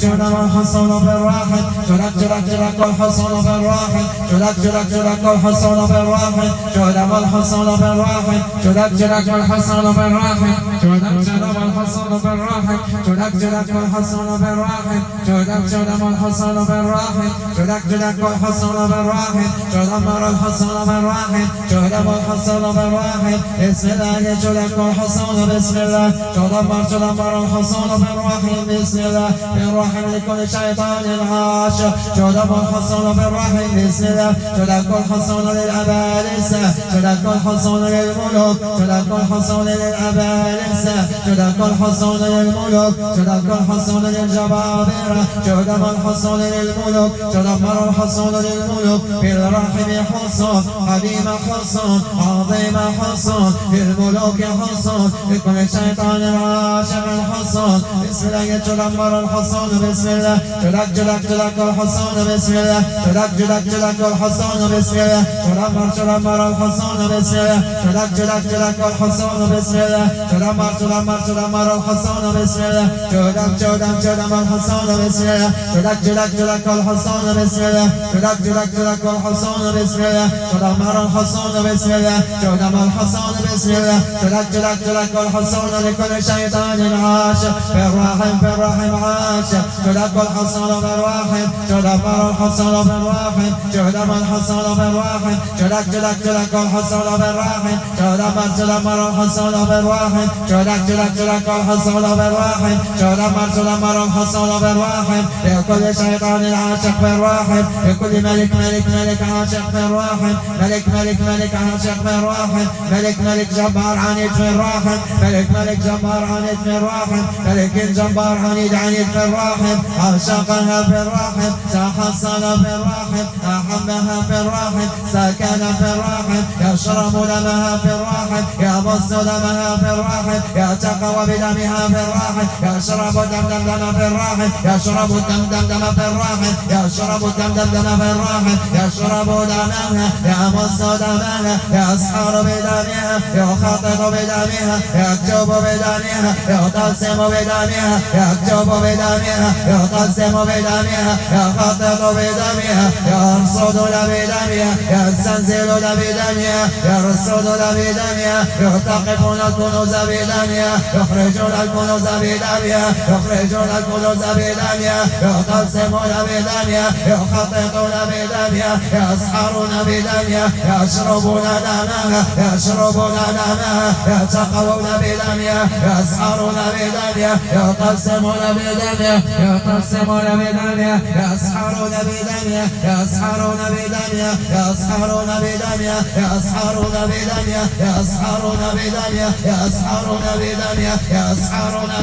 جودم الحصون بالراحل جودك جودك جودك الحصون بالراحل جودك جودك جودك الحصون بالراحل جودم الحصون بالراحل جودك جودك الحصون بالراحل جودك جودم الحصون بالراحل جودك جودك الحصون بالراحل جودك جودم الحصون بالراحل جودك جودك الحصون بالراحل جودم الحصون بالراحل جودم الحصون بالراحل بسم الله جودك الحصون بسم الله جودم الحصون بالراحل بسم الله بالراحل لكل شيطان عاشق جودم الحصون بالراحل بسم الله جودك الحصون للأبالسة جودك الحصون للملوك جودك الحصون للأبالسة جودك الحصون للملوك جودك الحصون للجبابرة جودم الحصون للملوك جودم الحصون للملوك بالرحم حصون قديم حصون عظيم حصون للملوك حصون لكل شيطان عاشق الحصون بسم الله جودم الحصون بسم الله جودك جودك جودك الحصون بسم الله جودك جودك جودك الحصون بسم الله جودم الحصون بسم الله جودك جودك جودك الحصون بسم الله جودم الحصون بسم الله جودك جودك جودم الحصون بسم الله جودك جودك جودك الحصون بسم الله جودك جودك جودك الحصون بسم الله جودم الحصون بسم الله جودم الحصون بسم الله جودك جودك جودك الحصون لكل شيطان عاشق بالرحم عاشق جودك الحصون بالواحد جودم الحصون بالواحد جودم الحصون بالواحد جودك جودك جودك الحصون بالواحد جودم الحصون بالواحد جودك جودك جودك الحصون بالواحد جودم الحصون بالواحد لكل شيطان عاشق بالواحد لكل ملك عاشق بالواحد ملك عاشق بالواحد ملك جبار عنيد بالواحد ملك جبار عنيد بالواحد ملك جبار عنيد بالواحد عاشقها بالواحد تحصل بالواحد أحبها بالواحد سكن بالواحد يشرب دمها بالواحد يبص دمها بالواحد يتقوى بدمها بالواحد يشرب دم بالواحد يشرب دم بالواحد يشرب دم بالواحد يشرب دمها يمص دمها يسحر بدمها يخطط بدمها يكتب بدمها يقسم بدمها يكتب بدمها يقسم بدمها يخطط بدمها يرصد بدمها يستنزل بدمها يرصد بدمها يلتقطون الكنوز بدمها يخرجون الكنوز بدمها يخرجون الكنوز بدمها يقسمون بدمها يخططون بدمها يسحرون بدمها يشربون دمها يشربون دمها يتقون بدمها يسحرون بدمها يقسمون بدمها يقسمون بدمها يسحرون بدمها يسحرون بدمها يسحرون بدمها يسحرون بدمها يسحرون بدمها يسحرون بدمها يسحرون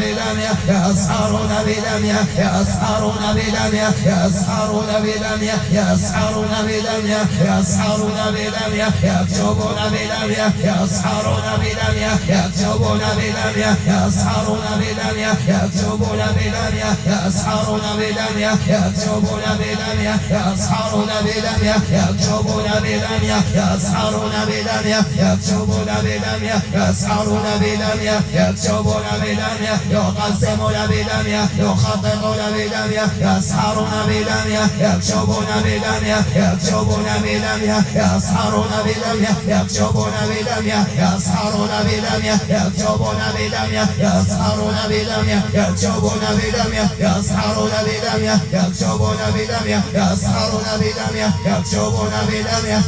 بدمها يسحرون بدمها يسحرون بدمها يسحرون بدمها يسحرون بدمها يسحرون بدمها يسحرون بدمها يكتبون بدمها يسحرون بدمها يكتبون بدمها يسحرون بدمها يكتبون بدمها يسحرون بدمها يكتبون بدمها يسحرون بدمها يكتبون بدمها يسحرون بدمها يكتبون بدمها يسحرون بدمها يكتبون بدمها يقسمون بدمها يخططون بدمها يسحرون بدمها يكتبون بدمها يكتبون بدمها يسحرون بدمها يكتبون بدمها يسحرون بدمها يكتبون بدمها يسحرون بدمها يكتبون بدمها يسحرون بدمها يكتبون بدمها يسحرون بدمها يكتبون بدمها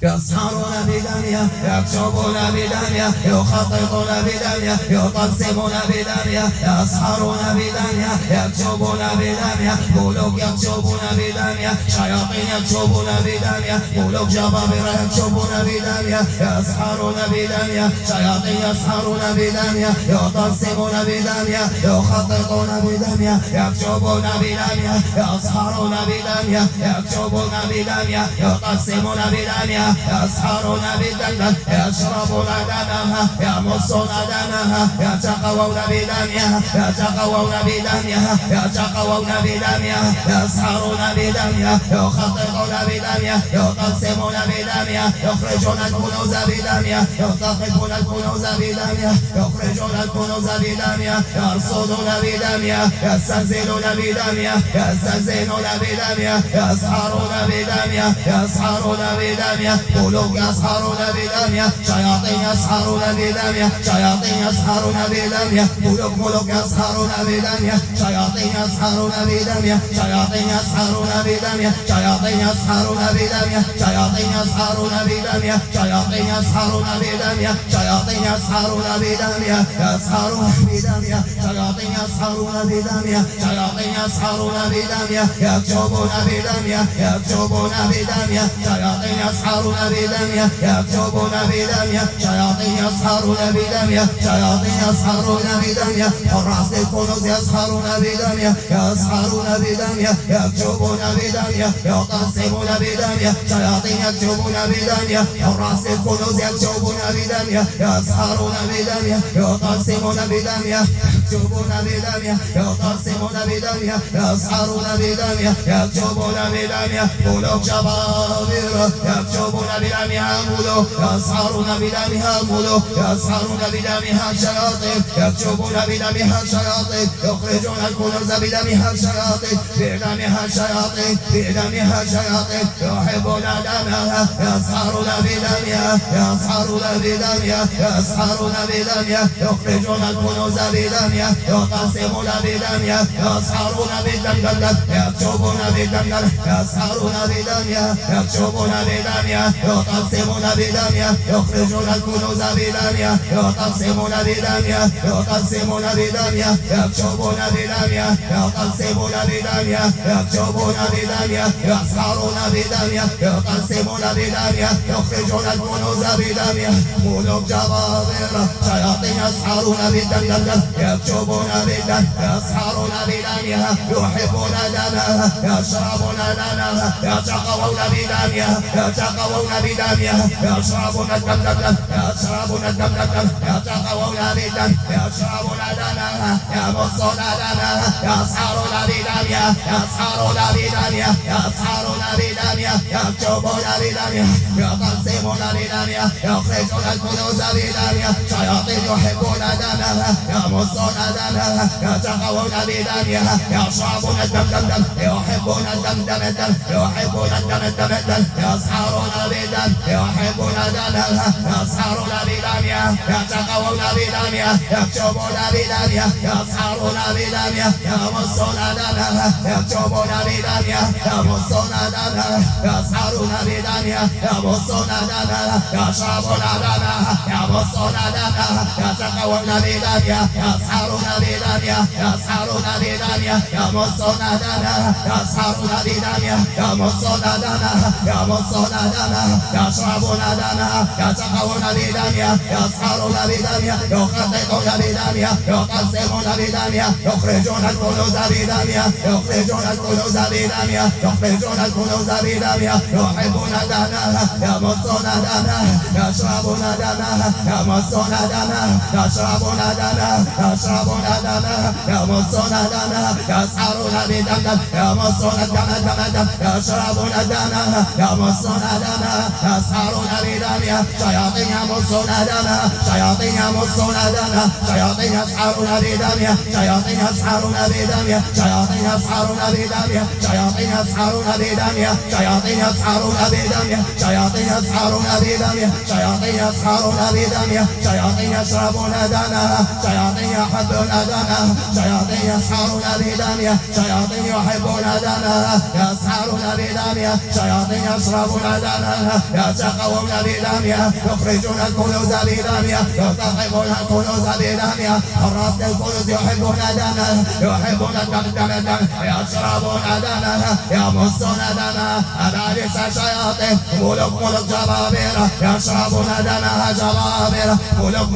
يسحرون بدمها يكتبون بدمها يخططون بدمها يقسمون بدمها يسحرون بدمها يكتبون بدمها ملوك يكتبون بدمها شياطين يكتبون بدمها ملوك جبابرة يكتبون بدمها يسحرون بدمها شياطين يسحرون بدمها يقسمون بدمها يخططون بدمها يكتبون بدمها يسحرون بدمها يكتبون بدمها يقسمون بدمها بدمها يسحرون بدمها يشربون دمها يمصون دمها يتقوون بدمها يتقوون بدمها يتقوون بدمها يسحرون بدمها يخططون بدمها يقسمون بدمها يخرجون الكنوز بدمها يلتقطون الكنوز بدمها يخرجون الكنوز بدمها يرصدون بدمها يستنزلون بدمها يستنزلون بدمها يسحرون بدمها يسحرون بدمها ملوك يسحرون بدمها شياطين يسحرون بدمها شياطين يسحرون بدمها ملوك يسحرون بدمها شياطين يسحرون بدمها شياطين يسحرون بدمها شياطين يسحرون بدمها شياطين يسحرون بدمها شياطين يسحرون بدمها شياطين يسحرون بدمها يسحرون بدمها شياطين يسحرون بدمها شياطين يسحرون بدمها يكتبون بدمها يكتبون بدمها شياطين يسحرون بدمها يكتبون بدمها شياطين يسحرون بدمها شياطين يسحرون بدمها حراس الكنوز يسحرون بدمها يسحرون بدمها يكتبون بدمها يقسمون بدمها شياطين يكتبون بدمها حراس الكنوز يكتبون بدمها يسحرون بدمها يقسمون بدمها يكتبون بدمها يقسمون بدمها يسحرون بدمها يكتبون بدمها ملوك جبابرة يكتبون بدمها ملوك يسحرون بدمها ملوك يسحرون بدمها شياطين يكتبون بدمها شياطين يخرجون الكنوز بدمها شياطين بدمها شياطين بدمها شياطين يحبون دمها يسحرون بدمها يسحرون بدمها يسحرون بدمها يخرجون الكنوز بدمها يقسمون بدمها يسحرون بالدم يكتبون بالدم يسحرون بدمها يكتبون بدمها يقسمون بدمها يخرجون الكنوز بدمها يقسمون بدمها يقسمون بدمها يكتبون بدمها يقسمون بدمها يكتبون بدمها يسحرون بدمها يقسمون بدمها يخرجون الكنوز بدمها ملوك جبابرة شياطين يسحرون بالدم يكتبون بالدم يسحرون بدمها يحبون دمها يشربون دمها يتقوون بدمها يتقوون بدمها يشربون الدم يشربون الدم يتقوون بالدم يشربون دمها يمصون دمها يسحرون بدمها يسحرون بدمها يسحرون بدمها يكتبون بدمها يقسمون بدمها يخرجون الكنوز بدمها شياطين يحبون دمها يمصون دمها يتقوون بدمها يشربون الدم يحبون الدم يحبون الدم يسحرون بدم يحبون دمها يسحرون بدمها يتقوون بدمها يكتبون بدمها يسحرون بدمها يمصون دمها يكتبون بدمها يمصون دمها يسحرون بدمها يمصون دمها يشربون دمها يمصون دمها يتقوون بدمها يسحرون بدمها يسحرون بدمها يمصون دمها يسحرون بدمها يمصون دمها يمصون دمها يشربون دمها يتقوون بدمها يسحرون بدمها يخططون بدمها يقسمون بدمها يخرجون الكنوز بدمها يخرجون الكنوز بدمها يخرجون الكنوز بدمها يحبون دمها يمصون دمها يشربون دمها يمصون دمها يشربون دمها يشربون دمها يمصون دمها يسحرون بدم يمصون الدم يشربون دمها يمصون دمها يسحرون بدمها شياطين يمصون دمها شياطين يمصون دمها شياطين يسحرون بدمها شياطين يسحرون بدمها شياطين يسحرون بدمها شياطين يسحرون بدمها شياطين يسحرون بدمها شياطين يسحرون بدمها شياطين يسحرون بدمها شياطين يشربون دمها شياطين يحبون دمها شياطين يسحرون بدمها شياطين يحبون دمها يسحرون بدمها شياطين يشربون دمها يتقوون بدمها يخرجون الكنوز بدمها يلتقطون الكنوز بدمها حراس الكنوز يحبون دمها يحبون الدم يشربون دمها يمصون دمها أباليس الشياطين ملوك جبابرة يشربون دمها جبابرة ملوك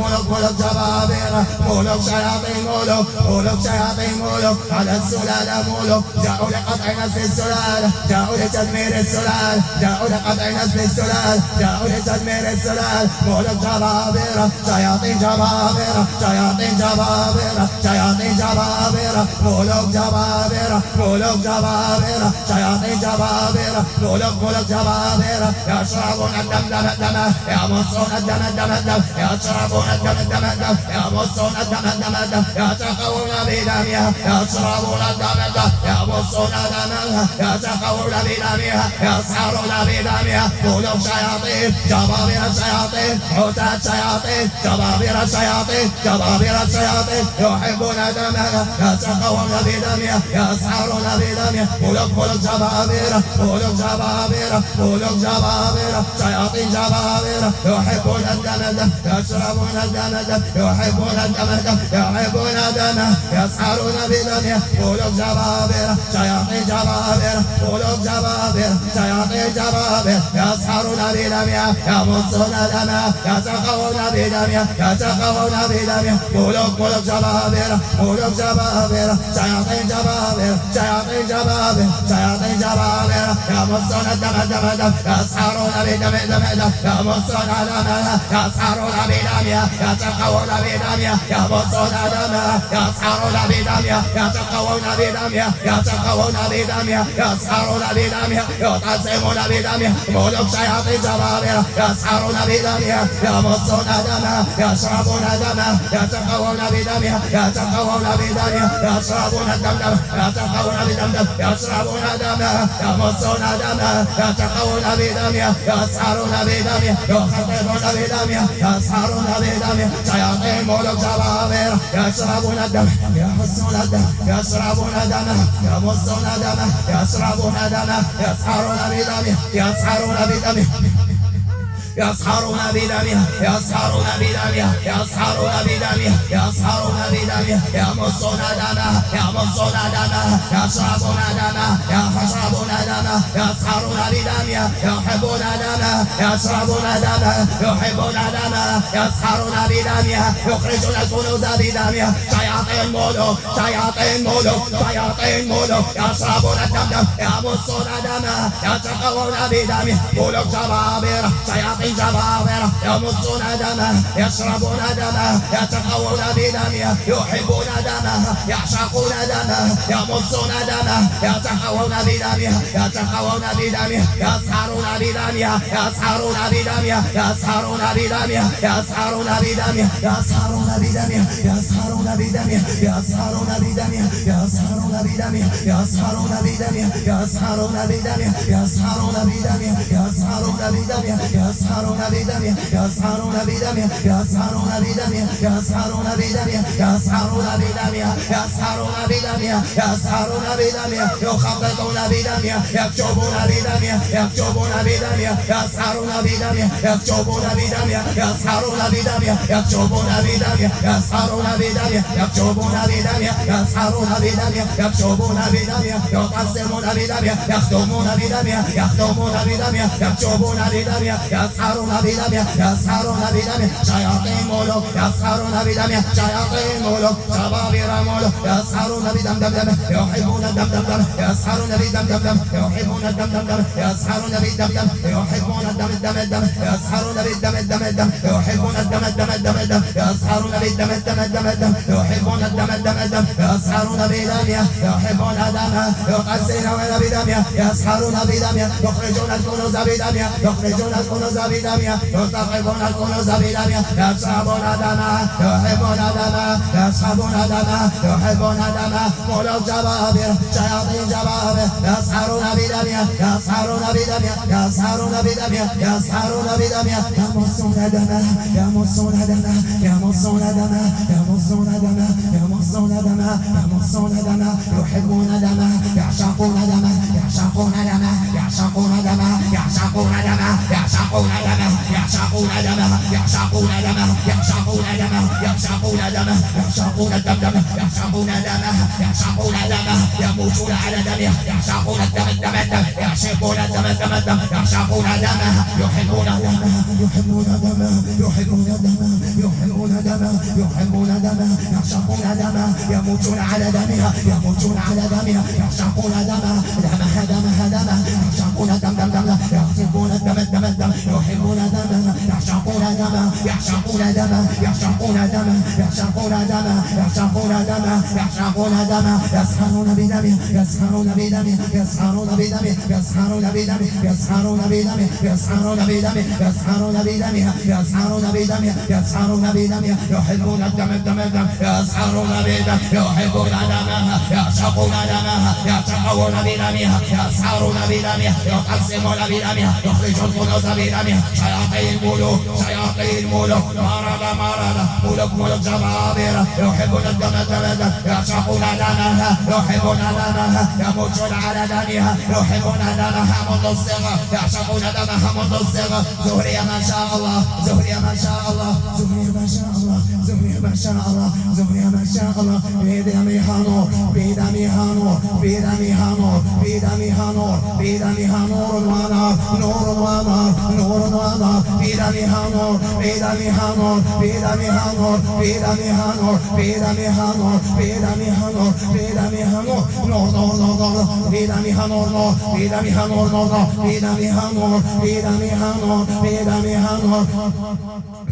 جبابرة ملوك شياطين ملوك شياطين ملوك على السلال ملوك جاءوا لقطع نسل السلال جاءوا لتدمير السلال جاءوا لقطع نسل السلال جاءوا لتدمير السلال ملوك جبابرة شياطين جبابرة شياطين جبابرة شياطين جبابرة ملوك جبابرة ملوك جبابرة شياطين جبابرة ملوك جبابرة يشربون الدم دم يمصون الدم دم يشربون الدم دم يمصون الدم يتقون بدمها يشربون الدم يمصون دمها يتقون بدمها يسحرون بدمها ملوك شياطين جبابرة شياطين حوتات شياطين جبابرة شياطين جبابرة شياطين يحبون دمها يتقون بدمها يسحرون بدمها ملوك جبابرة ملوك جبابرة ملوك جبابرة شياطين جبابرة يحبون الدم يشربون الدم يحبون الدم يحبون دمه يسحرون بدمه ملوك جبابرة شياطين جبابرة ملوك جبابرة شياطين جبابرة يسحرون بدمه يمصون دمه يتقون بدمه يتقون بدمه ملوك جبابرة ملوك جبابرة شياطين جبابرة شياطين جبابرة شياطين جبابرة يمصون الدم يسحرون بدمه يمصون دمه يسحرون بدمه يتقون بدمه يمصون دمه يسحرون بدمه يتقون بدمه يتقون بدمه يسحرون بدمه يقسمون بدمه ملوك شياطين جبابرة يسحرون بدمه يمصون دمه يشربون دمه يتقون بدمه يتقون بدمه يشربون الدم يتقون بدمه يشربون دمه يمصون دمه يتقون بدمه يسحرون بدمه يخطبون بدمه يسحرون بدمه شياطين ملوك جبابرة يشربون الدم يحسون الدم يشربون دمه يمصون دمه يشربون دمه يسحرون بدمه يسحرون بدمه يسحرون بدمها يسحرون بدمها يسحرون بدمها يسحرون بدمها يمصون دمها يمصون دمها يشربون دمها يشربون دمها يسحرون بدمها يحبون دمها يشربون دمها يحبون دمها يسحرون بدمها يخرجون الكنوز بدمها شياطين ملوك شياطين ملوك شياطين ملوك يشربون الدم يمصون دمها يتقون بدمها ملوك جبابرة شياطين جبابرة يمصون دمه يشربون دمه يتقون بدمه يحبون دمه يعشقون دمه يمصون دمه يتقون بدمه يتقون بدمه يسحرون بدمه يسحرون بدمه يسحرون بدمه يسحرون بدمه يسحرون بدمه يسحرون بدمه يسحرون بدمه يسحرون بدمه يسحرون بدمه يسحرون بدمه يسحرون بدمه يسحرون بدمه يسحرون بدمه يسحرون بدمه يسحرون بدمه يسحرون بدمه يسحرون بدمه يسحرون بدمه يسحرون بدمه يخططون بدمه يكتبون بدمه يكتبون بدمه يسحرون بدمه يكتبون بدمه يسحرون بدمه يكتبون بدمه يسحرون بدمه يكتبون بدمه يسحرون بدمه يكتبون بدمه يقسمون بدمه يختمون بدمه يختمون بدمه يكتبون بدمه يسحرون بدمه يسحرون بدمه شياطين ملوك يسحرون بدمه شياطين ملوك جبابرة ملوك يسحرون بدم دم يحبون الدم دم يسحرون بدم دم يحبون الدم دم يسحرون بدم دم يحبون الدم دم يسحرون بالدم دم يحبون الدم دم يسحرون بالدم دم يحبون الدم يسحرون بدمه يحبون دمه يقسمون بدمه يسحرون بدمه يخرجون الكنوز بدمه يخرجون الكنوز بدمه يرتقبون الكنوز بدمه يشربون دمه يحبون دمه يشربون دمه يحبون دمه ملوك جبابرة شياطين جبابرة يسحرون بدمه يسحرون بدمه يسحرون بدمه يسحرون بدمه يمصون دمه يمصون دمه يمصون دمه يمصون دمه يمصون دمه يمصون دمه يحبون دمه يعشقون دمه يعشقون دمه يعشقون دمه يعشقون دمه يعشقون دمه يعشقون دمه يعشقون دمه يعشقون دمه يعشقون دمه يعشقون الدم يعشقون دمها يعشقون دمها يموتون على دمها يعشقون الدم يعشقون الدم يعشقون دمها يحبون دمها يحبون دمها يحبون دمها يحبون دمها يحبون دمها يعشقون دمها يموتون على دمها يموتون على دمها يعشقون دمها دمها يعشقون دم يحبون الدم يحبون دمها يعشقون دمها يعشقون دمها يعشقون دمها يعشقون دمها يعشقون دمها يعشقون دمها يسهرون بدمها يسهرون بدمها يسهرون بدمها يسهرون بدمها يسهرون بدمها يسهرون بدمها يسهرون بدمها يسهرون بدمها يسهرون بدمها يحبون الدم يسهرون بدمها يحبون دمها يعشقون دمها يتقون بدمها يسهرون بدمها يقسمون بدمها يخرجون الكنوز بدمها شياطين ملوك ملوك جبابرة يحبون الدم يعشقون دمها يحبون دمها يموتون على دمها يحبون دمها منذ الصغر يعشقون دمها منذ الصغر زهرية ما شاء الله زهرية ما شاء الله زهرية ما شاء الله زهرية ما شاء الله زهرية ما شاء الله في دمها نور في دمها نور في دمها نور في دمها نور في دمها نور ونار نور ونار نور ونار في دمها نور في دمها نور في دمها نور في دمها نور في دمها نور في دمها نور في دمها نور نور نور نور نور في دمها نور نور في دمها نور نور في دمها نور في دمها نور في دمها نور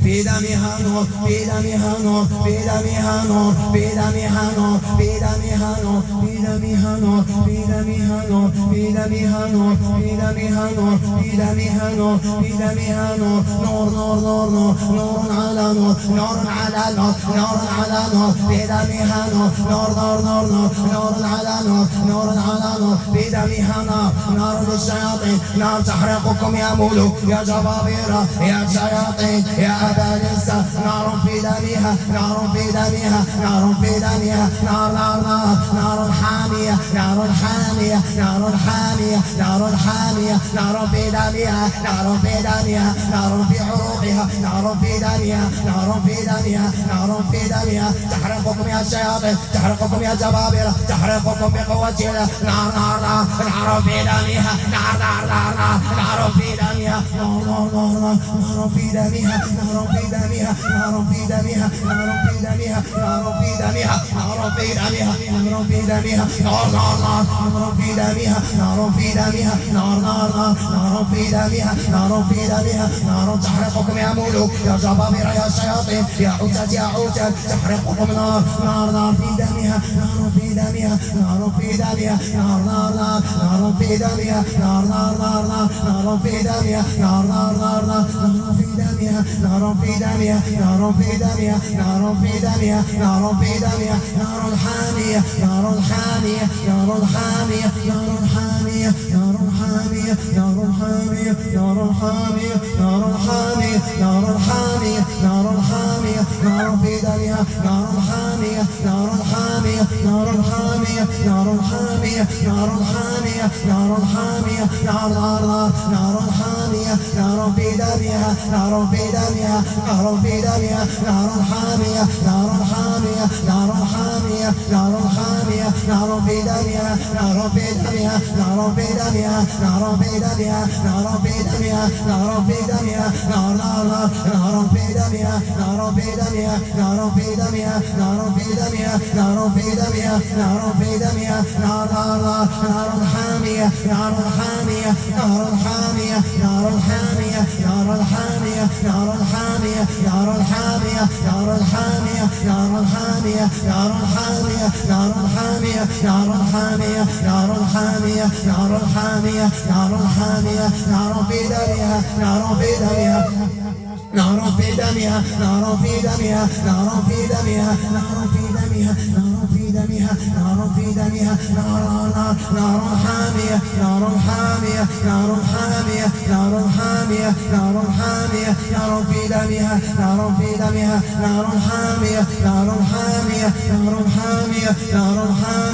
في دمها نور في دمها نور في دمها نور في دمها نور في دمها نور في دمها نور في دمها نور في دمها نور في دمها نور في دمها نور في دمها نور نور نور نور نور نور على نور نور على نور نور على نور في دمها نور نور نور نور نور نور على نور نور على نور في دمها نار نار للشياطين نار تحرقكم يا ملوك يا جبابرة يا شياطين يا أبالسة نار في دمها نار في دمها نار في دمها نار نار نار نار حامية نار حامية نار حامية نار حامية نار في دمها نار في دمها نار في عروقها نار في دمها نار في دمها نار في دمها تحرقكم يا شياطين تحرقكم يا جبابرة تحرقكم بقوة الله نار نار نار نار في دمها نار نار نار نار نار في دمها نار نار نار نار نار في دمها نار في دمها نار في دمها نار في دمها نار في دمها نار في دمها نار في دمها نار نار نار نار في دمها نار في دمها نار نار نار نار في دمها نار في دمها نار تحرقكم يا ملوك يا جبابرة يا شياطين يا عتاد يا عتاد تحرقكم نار نار نار في دمها نار في دمها نار في دمها نار نار نار نار في دمها نار نار نار نار نار في دمها نار نار نار نار نار في دمها نار في دمها نار في دمها نار في دمها نار في دمها نار حامية نار حامية نار حامية نار حامية نار حامية نار حامية نار حامية نار حامية نار حامية نار حامية نار في دمها نار حامية نار حامية نار حامية نار حامية نار حامية نار حامية نار نار نار نار حامية نار في دمها نار في دمها نار في دمها نار حامية نار حامية نار حامية نار حامية نار في دمها نار في دمها نار في دمها نار في دمها نار في دمها نار في دمها نار نار نار نار في دمها نار في دمها نار في دمها نار في دمها نار في دمها نار في دمها نار نار نار نار حامية نار حامية نار حامية نار حامية نار حامية نار حامية نار حامية نار حامية نار حامية نار حامية نار حامية نار حامية نار حامية نار حامية نار حامية نار في دمها نار في دمها نار في دمها نار في دمها نار في دمها نار في دمها نار في دمها نار في دمها نار نار نار حامية نار حامية نار حامية نار حامية نار حامية نار في دمها نار في دمها نار حامية نار حامية نار حامية نار حامية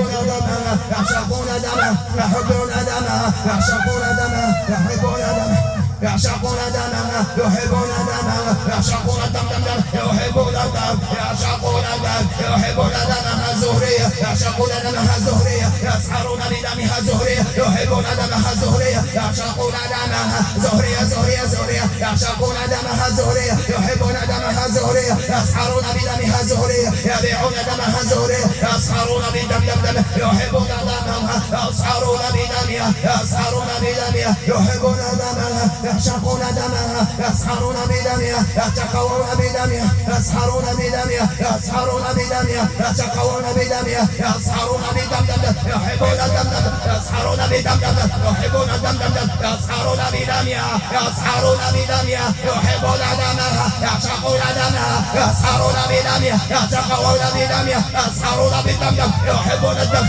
يحبون دمها يعشقون دمها يحبون دمها يعشقون دمها يحبون دمها يعشقون دمها يحبون دمها يعشقون الدم يحبون الدم يعشقون الدم يحبون دمها زهرية يعشقون دمها زهرية يسحرون بدمها زهرية يحبون دمها زهرية يعشقون دمها زهرية زهرية زهرية يعشقون دمها زهرية يحبون دمها زهرية يسحرون بدمها زهرية يبيعون دمها زهرية يسحرون بدم دم يحبون دمها يسحرون بدمها يسحرون بدمها يحبون دمها يعشقون دمها يسحرون بدمها يتقوون بدمها يسحرون بدمها يسحرون بدمها يتقوون بدمها يسحرون بدم يحبون الدم يسحرون بدم يحبون الدم يسحرون بدمها يسحرون بدمها يحبون دمها يعشقون دمها يسحرون بدمها يتقوون بدمها يسحرون بدم يحبون الدم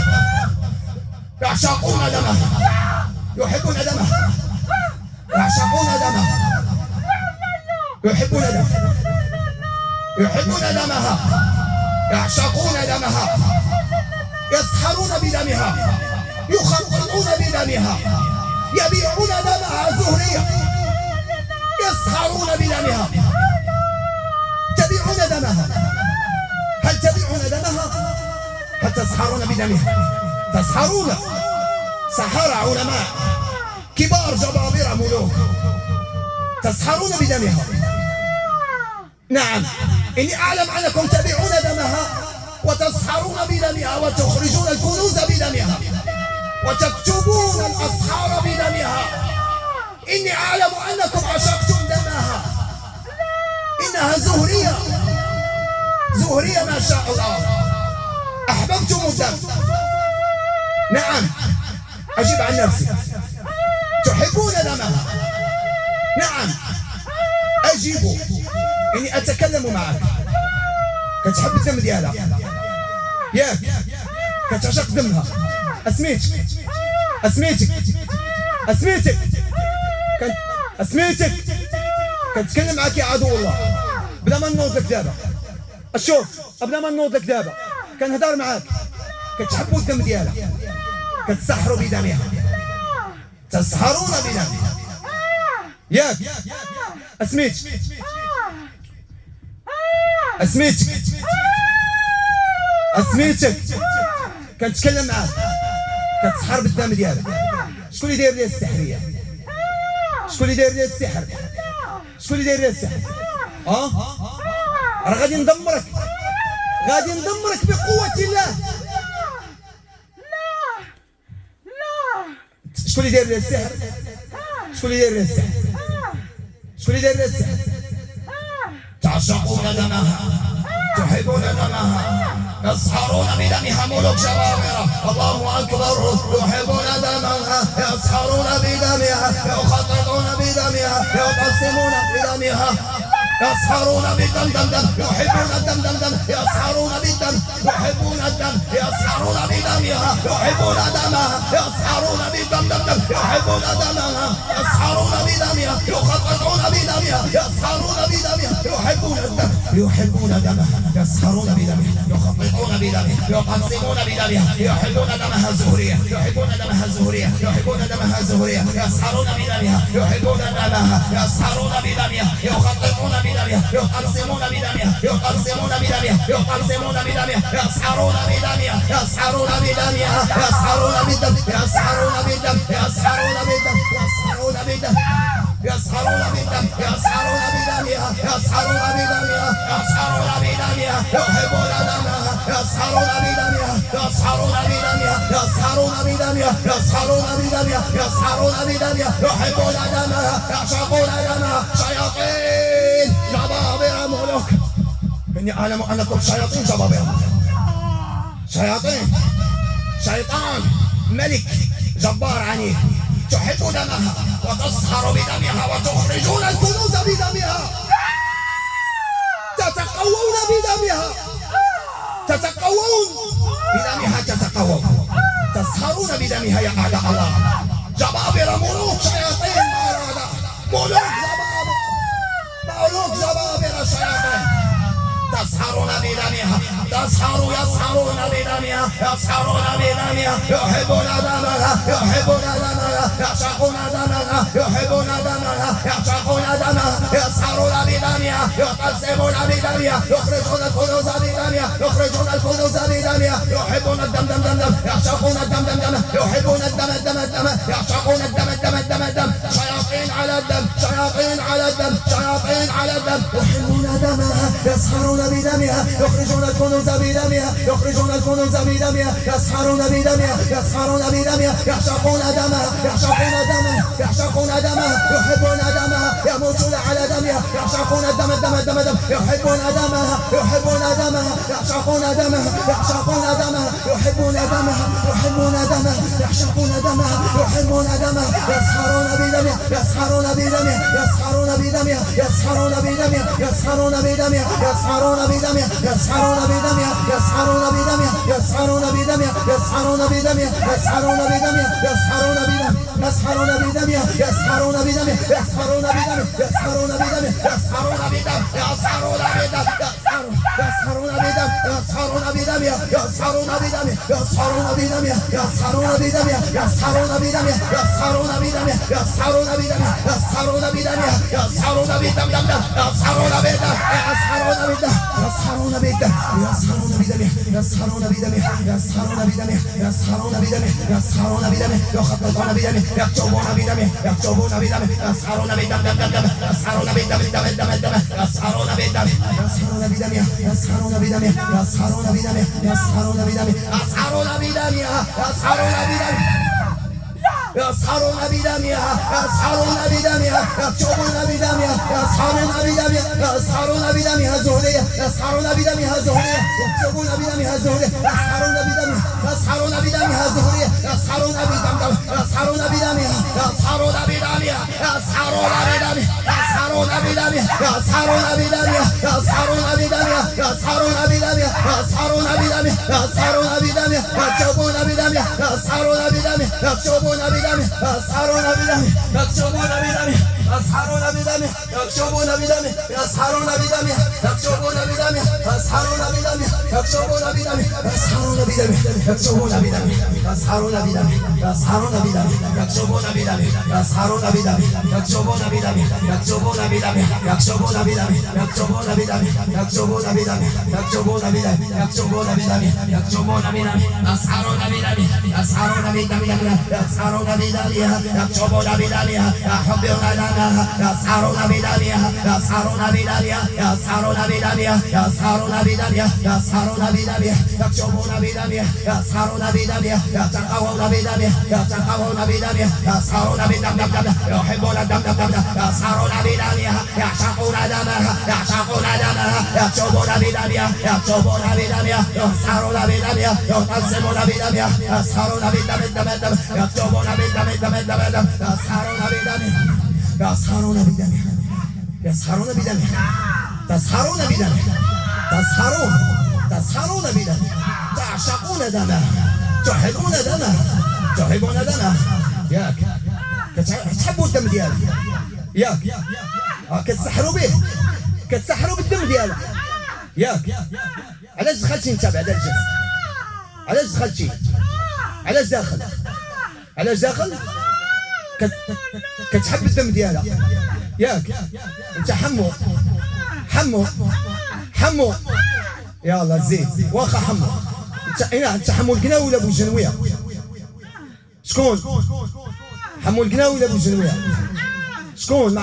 يعشقون دمها يحبون دمها يعشقون دمها يحبون دمها يحبون دمها يعشقون دمها يسحرون بدمها يخططون بدمها يبيعون دمها زهرية يسحرون بدمها تبيعون دمها هل تبيعون دمها هل تسحرون بدمها تسحرون سحر علماء كبار جبابرة ملوك تسحرون بدمها نعم إني أعلم أنكم تبيعون دمها وتسحرون بدمها وتخرجون الكنوز بدمها وتكتبون الأسحار بدمها إني أعلم أنكم عشقتم دمها إنها زهرية زهرية ما شاء الله أحببتم الدم نعم أجيب عن نفسي تحبون دمها نعم أجيبوا إني أتكلم معك كتحب الدم ديالها ياك كتعشق دمها أسميتك أسميتك أسميتك أسميتك كنتكلم معك يا عدو الله بلا ما نوض لك دابا شوف بلا ما نوض لك دابا كنهضر معاك كتحبوا الدم ديالها كتسحروا بدمها تسحرون بدمها ياك أسميتك أسميتك أسميتك كنتكلم معاك كتسحر بالدم ديالك شكون اللي داير لي السحرية شكون اللي داير لي السحر شكون اللي داير لي السحر راه غادي ندمرك غادي ندمرك بقوة الله شكون اللي داير لي السحر شكون اللي داير لي السحر شكون اللي داير لي السحر تعشقون دمها تحبون دمها يسحرون بدمها ملوك جبابرة الله أكبر يحبون دمها يسحرون بدمها يخططون بدمها يقسمون بدمها يسحرون بالدم دم دم يحبون الدم دم دم يسحرون بالدم يحبون الدم يسحرون بدمها يحبون دمها يسحرون بالدم دم دم يحبون دمها يسحرون بدمها يخططون بدمها يسحرون بدمها يحبون الدم يحبون دمها يسحرون بدمها يخططون بدمها يقسمون بدمها يحبون دمها زهرية يحبون دمها زهرية يحبون دمها زهرية يسحرون بدمها يحبون دمها يسحرون بدمها يخططون بدمها يقسمون بدمها يقسمون بدمها يقسمون بدمها يسحرون بدمها يسحرون بدمها يسحرون بالدم يسحرون بالدم يسحرون بالدم يسحرون بالدم يسحرون بالدم يسحرون بدمها يسحرون بدمها يسحرون بدمها يحبون دمها يسحرون بدمها يسحرون بدمها يسحرون بدمها يسحرون بدمها يسحرون بدمها يحبون دمها يعشقون دمها شياطين جبابرة ملوك إني أعلم أنكم شياطين جبابرة شياطين شيطان ملك جبار عنيف تحب دمها وتسحر بدمها وتخرجون الكنوز بدمها تتقوون بدمها تتقوون بدمها تتقوون تسحرون بدمها يا أعداء الله جبابرة ملوك شياطين ملوك جبابرة ملوك جبابرة شياطين يسهرون بدمها يسهرون بدمها يسهرون بدمها يحبون دمها يعشقون دمها يحبون دمها يعشقون دمها يسهرون بدمها يقسمون بدمها يخرجون الكنوز بدمها يحبون الدم يعشقون الدم يحبون الدم يعشقون الدم شياطين على الدم يحبون دمها يسهرون بدمها يخرجون الكنوز بدمها يسهرون بدمها يعشقون دمها يحبون دمها يموتون على دمها يعشقون الدم يحبون دمها يعشقون دمها يحبون دمها يحبون دمها يسهرون بدمها يسهرون بدمها يخططون بدمه يكتبون بدمه يسهرون بدمه يسهرون بدمها زهرية يسهرون بدمها زهرية يكتبون بدمها زهرية يسهرون بدمها زهرية يسهرون بدمها يسهرون بدمها تسهرون بدمه تعشقون دمه تحبون دمه ياك كتحبوا الدم ديالك ياك كتسحروا به كتسحروا بالدم ديالك ياك علاش دخلتي انت بعد الجسد علاش دخلتي علاش داخل كتحب الدم ديالك ياك انت حمو يلا زيد واخا حمو انت حمو القناوي ولا ابو جنويه شكون حمو القناوي ولا ابو جنويه شكون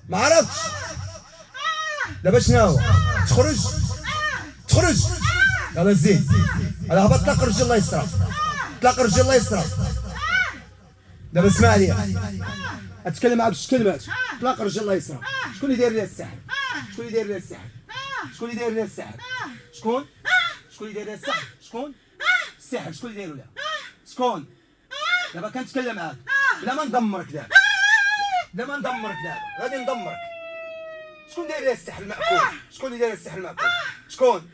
ما عرفتش دابا شنو تخرج يلا زيد انا هبط طلق رجل الله يسترك دابا اسمع لي اتكلم معاك شي كلمات طلق رجل الله يسترك شكون اللي داير لي السحر شكون اللي داير لي السحر شكون اللي داير لي السحر شكون اللي داير لها شكون دابا كنتكلم معاك بلا ما ندمرك دابا غادي ندمرك شكون داير لي السحر المأكول شكون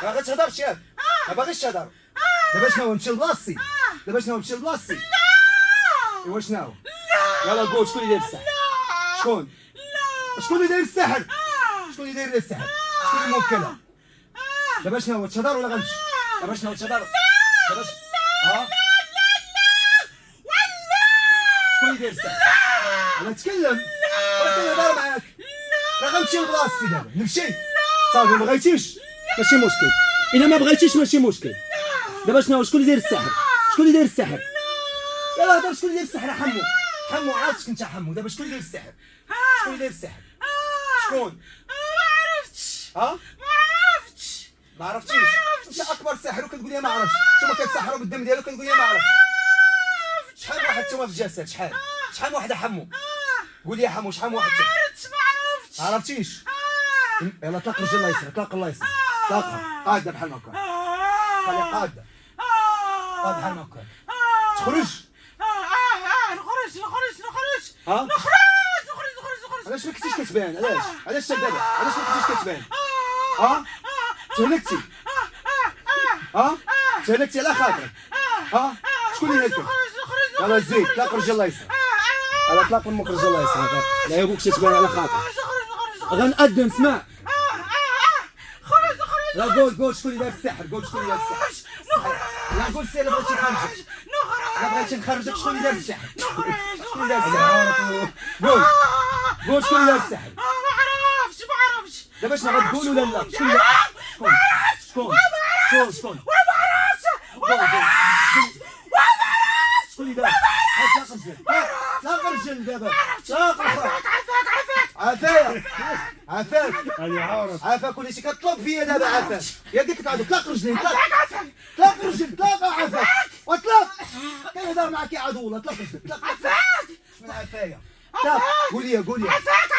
ما غتهضرش ياك ما باغيش تهضر دابا شنو نمشي لبلاصتي ايوا شنو يلا قول شكون اللي داير السحر شكون شكون اللي داير الساحر؟ شكون اللي داير السحر؟ شكون الموكله؟ دابا شنو هو تشهدر ولا غنمشي؟ دابا شنو هو تشهدر؟ دابا شكون اللي داير السحر؟ انا نتكلم راه كنهضر معاك راه غنمشي لبلاصتي دابا نمشي صافي ما بغيتيش ماشي مشكل الا ما بغيتيش ماشي مشكل دابا شنو هو شكون اللي داير السحر؟ شكون اللي داير السحر؟ يلاه هضر شكون اللي داير السحر حمو حمو عرفتك انت حمو دابا شكون اللي داير السحر؟ شكون اللي داير السحر؟ شكون؟ ما عرفتش ما عرفتيش انت اكبر ساحر وكتقول لي ما عرفتش نتوما كتسحروا بالدم ديالو كتقول لي ما عرفتش شحال واحد نتوما في الجسد شحال واحد حمو قول لي يا حمو شحال واحد ما ما عرفتيش يلا اطلق رجل الله يسر اطلق الله يسر اطلقها قاعده بحال هكا خليها قاعده بحال هكا تخرج نخرج علاش ما كنتيش كتبان علاش دابا علاش ما كنتيش كتبان تهلكتي تهلكتي على خاطرك شكون اللي هلكك يلا زيد اطلق رجل الله يسر على اطلاق امك رجل الله يسر لا يبوكش تبان على خاطرك غنأذن اسمع لا قول شكون اللي دار السحر قول شكون اللي دار السحر لا قول سير لا بغيتي نخرجك لا بغيتي نخرجك شكون اللي دار السحر شكون اللي دار السحر قول شكون اللي دار السحر ما عرفتش دابا شنو غتقول ولا لا شكون شكون شكون اللي دار لا رجل دابا عافاك عافاك وليتي كطلب فيا دابا عافاك يا ديك تعاود طلق رجلي طلق رجل طلق عافاك واطلق كنهضر معاك يا عدو الله طلق رجلك طلق من عافايا قول لي عافاك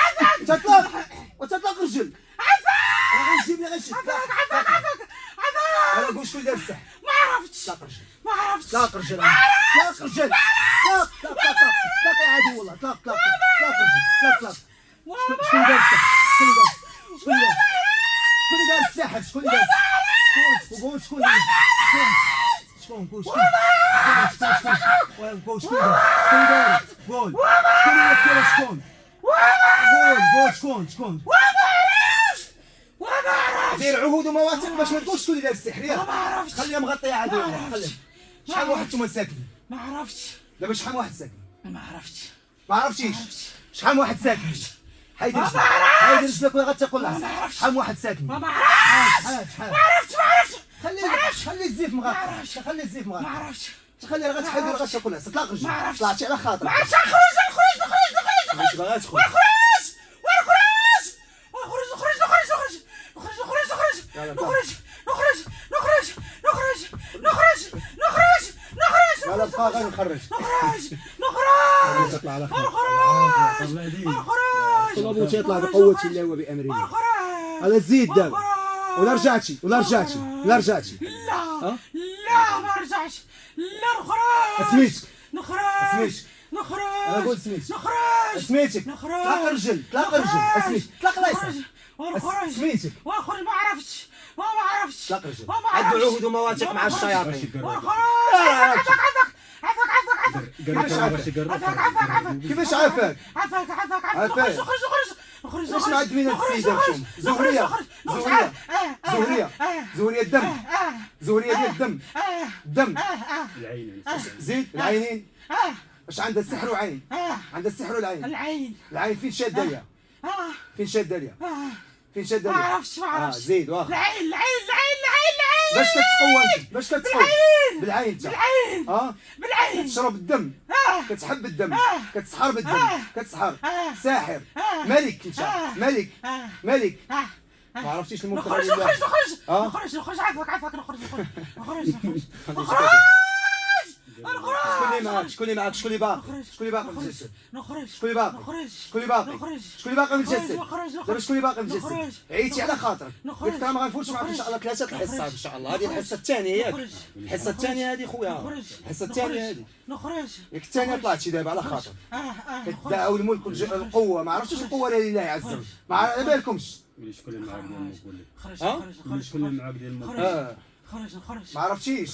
تطلق وتطلق رجل راه غنجيب لي غنشد عافاك انا قول شكون اللي دار السحر ما عرفتش طلق رجل طلق رجل طلق يا عدو الله طلق رجل شكون اللي دار السحر شكون اللي دار السحر شكون اللي دار قول شكون اللي شكون قول شكون قول شكون دار قول شكون اللي كاين شكون قول شكون دير عهود ومواثيق باش ما تقولش شكون اللي دار السحر ياك خليها مغطيه عدو خليها شحال واحد نتوما ساكنين ما عرفتش دابا شحال واحد ساكن ما عرفتش ما عرفتيش شحال واحد ساكن حيد رجلك ولا غتاكل لها شحال واحد ساكن ما عرفتش شحال ما عرفتش خلي الزيف مغطى خلي الزيف ما مغطى عرفتش خلي راه غتحيد ولا غتاكل لها طلق رجلك طلعتي على خاطرك ما عرفتش نخرج ماشي باغا تدخل يلا بقى غير نخرج تطلع على طلبوا تيطلع بقوة الله وبأمر الله هذا زيد دابا ولا رجعتي لا ما رجعش لا نخرج انا قلت سميتك طلق رجل طلق رجل سميتك واخرج ما عرفتش طلق رجل عندو عهود ومواثيق مع الشياطين كيفاش عافاك ليش ما عند مين هاد السيدة نتوما زهرية الدم زهرية ديال الدم زيد العينين واش عندها السحر وعين عندها السحر والعين العين فين شادة ليها فين شادة ما عرفتش زيد واخا العين باش كتقوى بالعين بالعين تشرب الدم كتحب الدم كتسحر بالدم كتسحر ساحر ملك انت ملك ما عرفتيش الملك نخرج عافاك نخرج شكون اللي معاك شكون اللي باقي في الجسد شكون اللي باقي في الجسد دابا شكون اللي باقي في الجسد عييتي على خاطرك قلت انا ما غنفوتش معاك ان شاء الله 3 الحصات ان شاء الله هذه الحصه الثانيه ياك الحصه الثانيه هذه خويا الحصه الثانيه هذه ياك الثانيه طلعتي دابا على خاطرك كتدعوا الملك القوه ما عرفتش القوه لله عز وجل ما على بالكمش شكون اللي معاك ديال الملك خرج شكون اللي معاك ديال الملك ما عرفتيش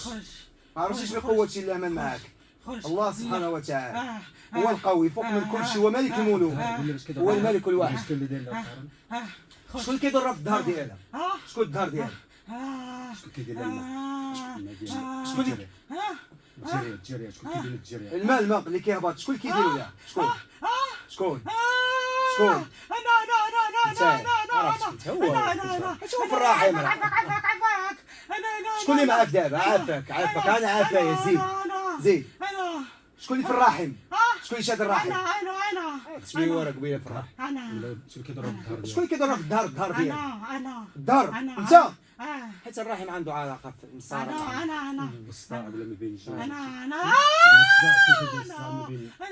ما عرفتيش بقوه الله من معاك خرج. الله سبحانه وتعالى آه. هو القوي فوق من كل شيء، هو ملك الملوك، هو الملك الواحد. خرج. شكون اللي كيدور في الدار ديالها؟ شكون الدار ديالها؟ شكون كيدير لها الماء؟ شكون اللي الجريه شكون كيدير الجريه؟ الماء اللي كيهبط شكون اللي كيديروا لها؟ شكون؟ شكون؟ شكون؟ شوف الرحم. شكون اللي معاك دابا؟ عافاك انا عافايا. زيد شكون اللي في الرحم؟ شكون اللي شاد الرحم؟ تشبيه ورا قبيله في الرحم. شكون كيدور في الدار شكون اللي كيدور في الدار ديالك؟ الدار أنا. انت، حيت حيت الرحم عنده علاقه بالصراحه. انا الصداع ولا ما بين الجوج؟ انا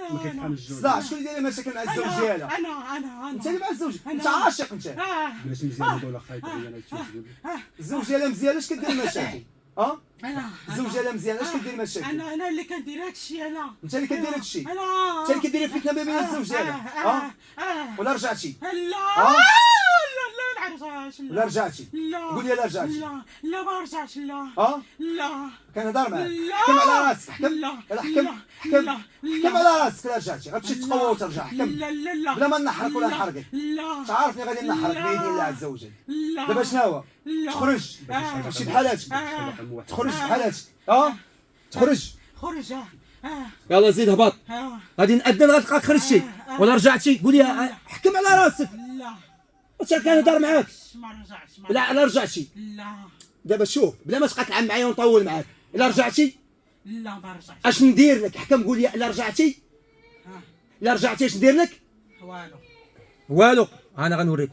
ما كيتحملش الجوج. الصداع شكون اللي داير مشاكل مع الزوج ديالها؟ انا انت اللي مع الزوج، انت عاشق انت. بلاش مزيان ولا خايب عليا تشوف الزوج ديالها مزيان اش كدير مشاكل؟ انا الزوج ديالها مزيان اش كدير مشاكل؟ انا اللي كندير هادشي انا انت اللي كدير هادشي، انا انت اللي كدير الفتنه ما بين الزوج ديالها. ولا رجعتي؟ لا ها؟ لا رجعش ولا رجعتي؟ لا قول لي لا رجعتي. لا ما رجعش لا لا كنهضر معاك، لا. حكم على راسك، حكم لا. حكم على راسك. لا رجعتي غتمشي تقوى وترجع، حكم لا بلا ما نحرك ولا نحرقك. لا تعرفني غادي نحرك باذن الله عز وجل. لا دابا شناهو؟ لا. تخرج تمشي بحال هادشي، رقم واحد. تخرج بحال هادشي. تخرج. خرج يلا زيد هبط. غادي نأذن غتلقاك خرجتي ولا رجعتي. قول لي حكم على راسك. لا انت كنهضر معاك. ما رجعش لا رجعتي. لا دابا شوف بلا ما تبقى تلعب معايا ونطول معاك. الا رجعتي لا ما رجعش اش ندير لك؟ حكم قول لي الا رجعتي. الا رجعتي اش ندير لك؟ والو والو. انا غنوريك.